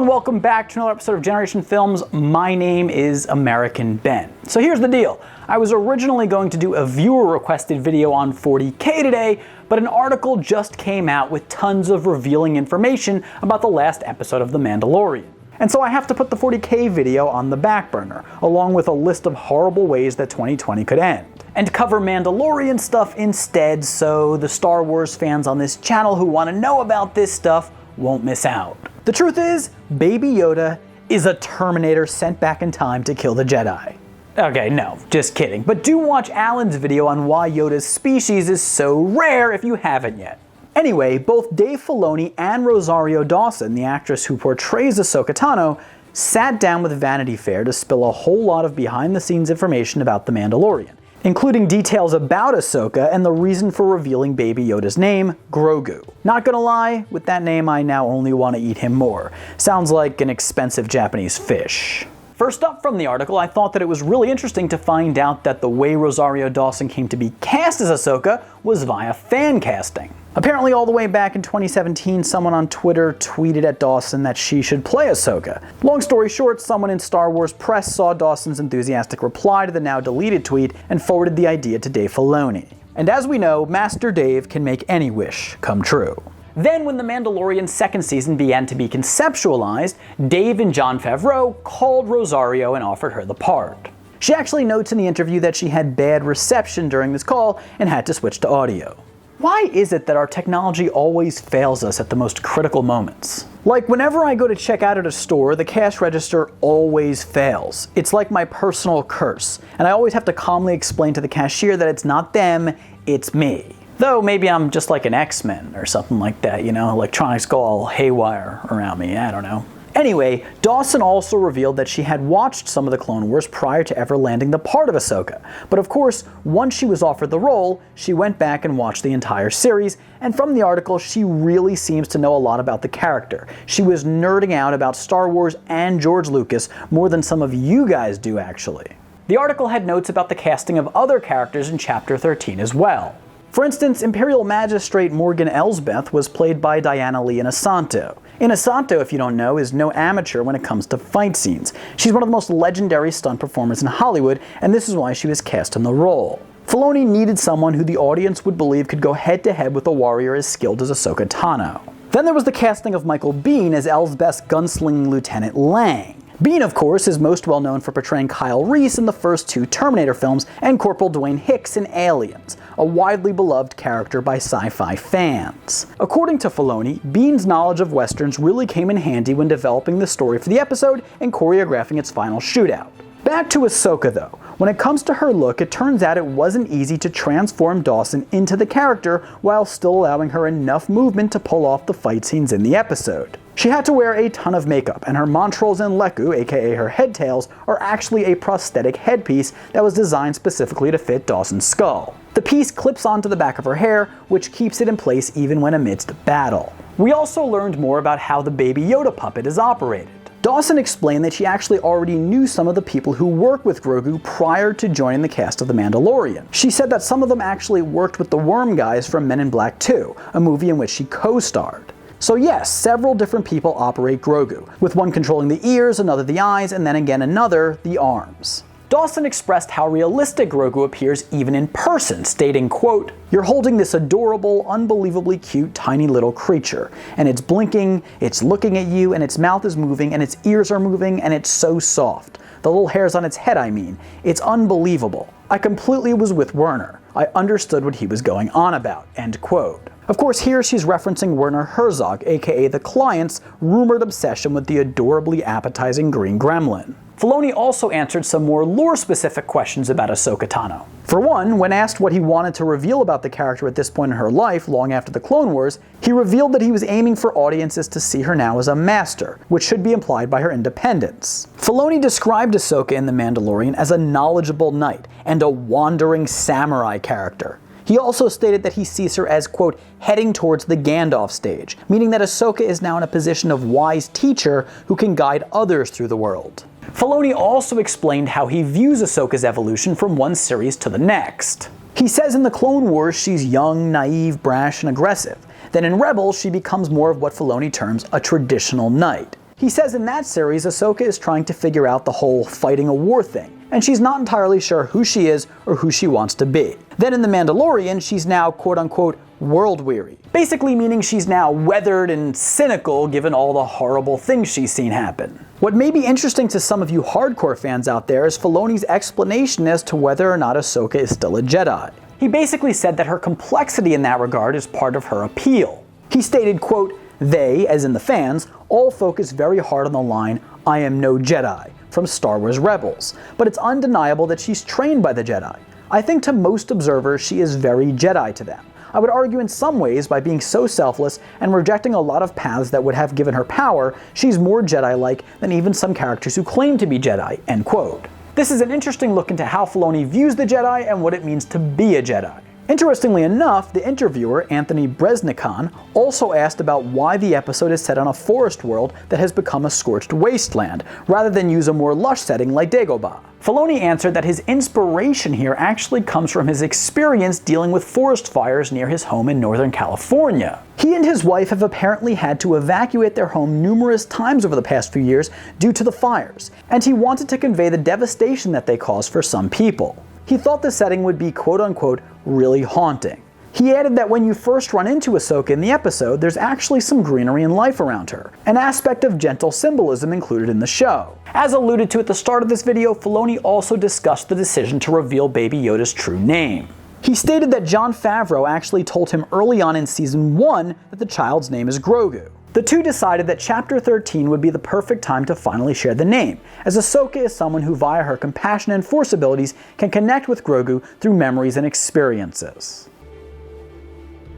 and welcome back to another episode of Generation Films. My name is American Ben. So here's the deal. I was originally going to do a viewer-requested video on 40K today, but an article just came out with tons of revealing information about the last episode of The Mandalorian. And so I have to put the 40K video on the back burner, along with a list of horrible ways that 2020 could end, and cover Mandalorian stuff instead so the Star Wars fans on this channel who want to know about this stuff won't miss out. The truth is, Baby Yoda is a Terminator sent back in time to kill the Jedi. Okay, no, just kidding. But do watch Alan's video on why Yoda's species is so rare if you haven't yet. Anyway, both Dave Filoni and Rosario Dawson, the actress who portrays Ahsoka Tano, sat down with Vanity Fair to spill a whole lot of behind-the-scenes information about The Mandalorian, including details about Ahsoka and the reason for revealing Baby Yoda's name, Grogu. Not gonna lie, with that name I now only want to eat him more. Sounds like an expensive Japanese fish. First up from the article, I thought that it was really interesting to find out that the way Rosario Dawson came to be cast as Ahsoka was via fan casting. Apparently all the way back in 2017, someone on Twitter tweeted at Dawson that she should play Ahsoka. Long story short, someone in Star Wars press saw Dawson's enthusiastic reply to the now deleted tweet and forwarded the idea to Dave Filoni. And as we know, Master Dave can make any wish come true. Then when The Mandalorian's second season began to be conceptualized, Dave and Jon Favreau called Rosario and offered her the part. She actually notes in the interview that she had bad reception during this call and had to switch to audio. Why is it that our technology always fails us at the most critical moments? Like whenever I go to check out at a store, the cash register always fails. It's like my personal curse, and I always have to calmly explain to the cashier that it's not them, it's me. Though maybe I'm just like an X-Men or something like that, you know, electronics go all haywire around me, I don't know. Anyway, Dawson also revealed that she had watched some of the Clone Wars prior to ever landing the part of Ahsoka. But of course, once she was offered the role, she went back and watched the entire series, and from the article, she really seems to know a lot about the character. She was nerding out about Star Wars and George Lucas more than some of you guys do, actually. The article had notes about the casting of other characters in Chapter 13 as well. For instance, Imperial Magistrate Morgan Elsbeth was played by Diana Lee Inosanto. Inosanto, if you don't know, is no amateur when it comes to fight scenes. She's one of the most legendary stunt performers in Hollywood, and this is why she was cast in the role. Filoni needed someone who the audience would believe could go head-to-head with a warrior as skilled as Ahsoka Tano. Then there was the casting of Michael Biehn as Elsbeth's gunslinging Lieutenant Lang. Biehn, of course, is most well known for portraying Kyle Reese in the first two Terminator films and Corporal Dwayne Hicks in Aliens, a widely beloved character by sci-fi fans. According to Filoni, Biehn's knowledge of westerns really came in handy when developing the story for the episode and choreographing its final shootout. Back to Ahsoka though. When it comes to her look, it turns out it wasn't easy to transform Dawson into the character while still allowing her enough movement to pull off the fight scenes in the episode. She had to wear a ton of makeup, and her montrals and leku, aka her head tails, are actually a prosthetic headpiece that was designed specifically to fit Dawson's skull. The piece clips onto the back of her hair, which keeps it in place even when amidst battle. We also learned more about how the Baby Yoda puppet is operated. Dawson explained that she actually already knew some of the people who work with Grogu prior to joining the cast of The Mandalorian. She said that some of them actually worked with the worm guys from Men in Black 2, a movie in which she co-starred. So yes, several different people operate Grogu, with one controlling the ears, another the eyes, and then again another the arms. Dawson expressed how realistic Grogu appears even in person, stating, quote, "You're holding this adorable, unbelievably cute, tiny little creature, and it's blinking, it's looking at you, and its mouth is moving, and its ears are moving, and it's so soft. The little hairs on its head, I mean. It's unbelievable. I completely was with Werner. I understood what he was going on about," end quote. Of course, here she's referencing Werner Herzog, aka the client's rumored obsession with the adorably appetizing green gremlin. Filoni also answered some more lore-specific questions about Ahsoka Tano. For one, when asked what he wanted to reveal about the character at this point in her life, long after the Clone Wars, he revealed that he was aiming for audiences to see her now as a master, which should be implied by her independence. Filoni described Ahsoka in The Mandalorian as a knowledgeable knight and a wandering samurai character. He also stated that he sees her as, quote, heading towards the Gandalf stage, meaning that Ahsoka is now in a position of wise teacher who can guide others through the world. Filoni also explained how he views Ahsoka's evolution from one series to the next. He says in the Clone Wars she's young, naive, brash, and aggressive. Then in Rebels she becomes more of what Filoni terms a traditional knight. He says in that series, Ahsoka is trying to figure out the whole fighting a war thing, and she's not entirely sure who she is or who she wants to be. Then in The Mandalorian, she's now quote-unquote world-weary, basically meaning she's now weathered and cynical given all the horrible things she's seen happen. What may be interesting to some of you hardcore fans out there is Filoni's explanation as to whether or not Ahsoka is still a Jedi. He basically said that her complexity in that regard is part of her appeal. He stated, quote, "They, as in the fans, all focus very hard on the line, 'I am no Jedi,' from Star Wars Rebels, but it's undeniable that she's trained by the Jedi. I think to most observers she is very Jedi to them. I would argue in some ways by being so selfless and rejecting a lot of paths that would have given her power, she's more Jedi-like than even some characters who claim to be Jedi," end quote. This is an interesting look into how Filoni views the Jedi and what it means to be a Jedi. Interestingly enough, the interviewer, Anthony Breznikan, also asked about why the episode is set on a forest world that has become a scorched wasteland, rather than use a more lush setting like Dagobah. Filoni answered that his inspiration here actually comes from his experience dealing with forest fires near his home in Northern California. He and his wife have apparently had to evacuate their home numerous times over the past few years due to the fires, and he wanted to convey the devastation that they cause for some people. He thought the setting would be quote-unquote really haunting. He added that when you first run into Ahsoka in the episode, there's actually some greenery and life around her, an aspect of gentle symbolism included in the show. As alluded to at the start of this video, Filoni also discussed the decision to reveal Baby Yoda's true name. He stated that Jon Favreau actually told him early on in Season 1 that the child's name is Grogu. The two decided that Chapter 13 would be the perfect time to finally share the name, as Ahsoka is someone who via her compassion and force abilities can connect with Grogu through memories and experiences.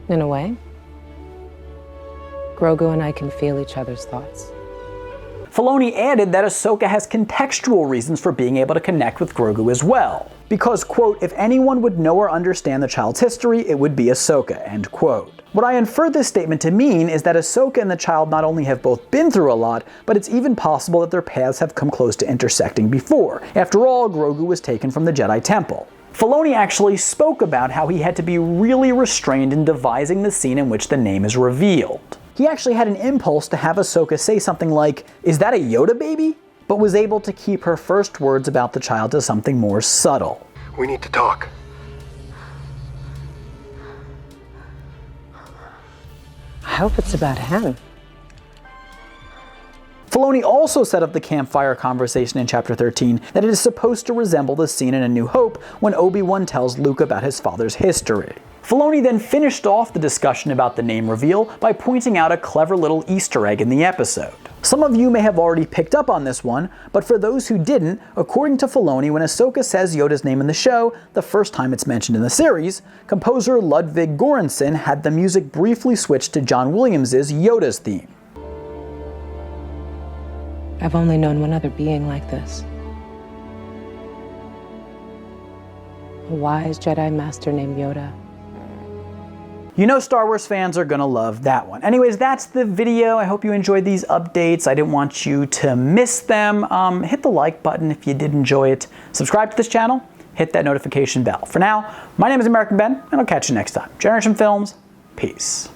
In a way, Grogu and I can feel each other's thoughts. Filoni added that Ahsoka has contextual reasons for being able to connect with Grogu as well. Because, quote, "if anyone would know or understand the child's history, it would be Ahsoka," end quote. What I infer this statement to mean is that Ahsoka and the child not only have both been through a lot, but it's even possible that their paths have come close to intersecting before. After all, Grogu was taken from the Jedi Temple. Filoni actually spoke about how he had to be really restrained in devising the scene in which the name is revealed. He actually had an impulse to have Ahsoka say something like, "Is that a Yoda baby?" but was able to keep her first words about the child to something more subtle. "We need to talk." I hope it's about him. Filoni also set up the campfire conversation in Chapter 13 that it is supposed to resemble the scene in A New Hope when Obi-Wan tells Luke about his father's history. Filoni then finished off the discussion about the name reveal by pointing out a clever little Easter egg in the episode. Some of you may have already picked up on this one, but for those who didn't, according to Filoni, when Ahsoka says Yoda's name in the show, the first time it's mentioned in the series, composer Ludwig Göransson had the music briefly switched to John Williams' Yoda's theme. I've only known one other being like this. A wise Jedi Master named Yoda. You know Star Wars fans are gonna love that one. Anyways, that's the video. I hope you enjoyed these updates. I didn't want you to miss them. Hit the like button if you did enjoy it. Subscribe to this channel. Hit that notification bell. For now, my name is American Ben, and I'll catch you next time. Generation Films, peace.